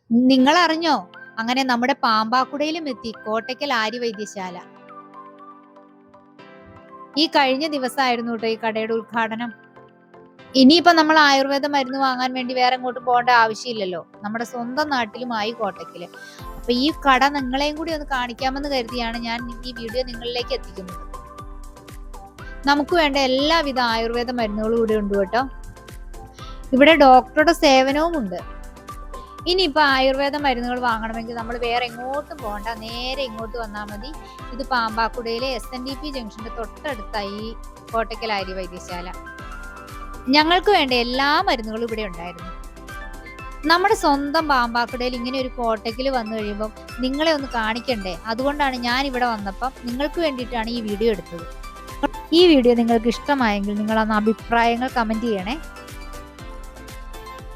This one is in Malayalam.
നിങ്ങൾ അറിഞ്ഞോ? അങ്ങനെ നമ്മുടെ പാമ്പാക്കുടയിലും എത്തി കോട്ടയ്ക്കൽ ആര്യവൈദ്യശാല. ഈ കഴിഞ്ഞ ദിവസമായിരുന്നു കേട്ടോ ഈ കടയുടെ ഉദ്ഘാടനം. ഇനിയിപ്പോ നമ്മൾ ആയുർവേദ മരുന്ന് വാങ്ങാൻ വേണ്ടി വേറെ എങ്ങോട്ടും പോകേണ്ട ആവശ്യമില്ലല്ലോ. നമ്മുടെ സ്വന്തം നാട്ടിലുമായി കോട്ടയ്ക്കല്. അപ്പൊ ഈ കട നിങ്ങളെയും കൂടി ഒന്ന് കാണിക്കാമെന്ന് കരുതിയാണ് ഞാൻ ഈ വീഡിയോ നിങ്ങളിലേക്ക് എത്തിക്കുന്നത്. നമുക്ക് വേണ്ട എല്ലാവിധ ആയുർവേദ മരുന്നുകളും ഇവിടെ ഉണ്ട് കേട്ടോ. ഇവിടെ ഡോക്ടറുടെ സേവനവും ഉണ്ട്. ഇനിയിപ്പോൾ ആയുർവേദ മരുന്നുകൾ വാങ്ങണമെങ്കിൽ നമ്മൾ വേറെ എങ്ങോട്ടും പോകണ്ട, നേരെ ഇങ്ങോട്ട് വന്നാൽ മതി. ഇത് പാമ്പാക്കുടയിലെ SNDP ജംഗ്ഷന്റെ തൊട്ടടുത്തായി കോട്ടയ്ക്കൽ ആര്യവൈദ്യശാല. ഞങ്ങൾക്ക് വേണ്ട എല്ലാ മരുന്നുകളും ഇവിടെ ഉണ്ടായിരുന്നു. നമ്മുടെ സ്വന്തം പാമ്പാക്കുടയിൽ ഇങ്ങനെ ഒരു കോട്ടയ്ക്കൽ വന്നു കഴിയുമ്പോൾ നിങ്ങളെ ഒന്ന് കാണിക്കണ്ടേ? അതുകൊണ്ടാണ് ഞാൻ ഇവിടെ വന്നപ്പം നിങ്ങൾക്ക് വേണ്ടിയിട്ടാണ് ഈ വീഡിയോ എടുത്തത്. ഈ വീഡിയോ നിങ്ങൾക്ക് ഇഷ്ടമായെങ്കിൽ നിങ്ങൾ അന്ന് അഭിപ്രായങ്ങൾ കമന്റ് ചെയ്യണേ.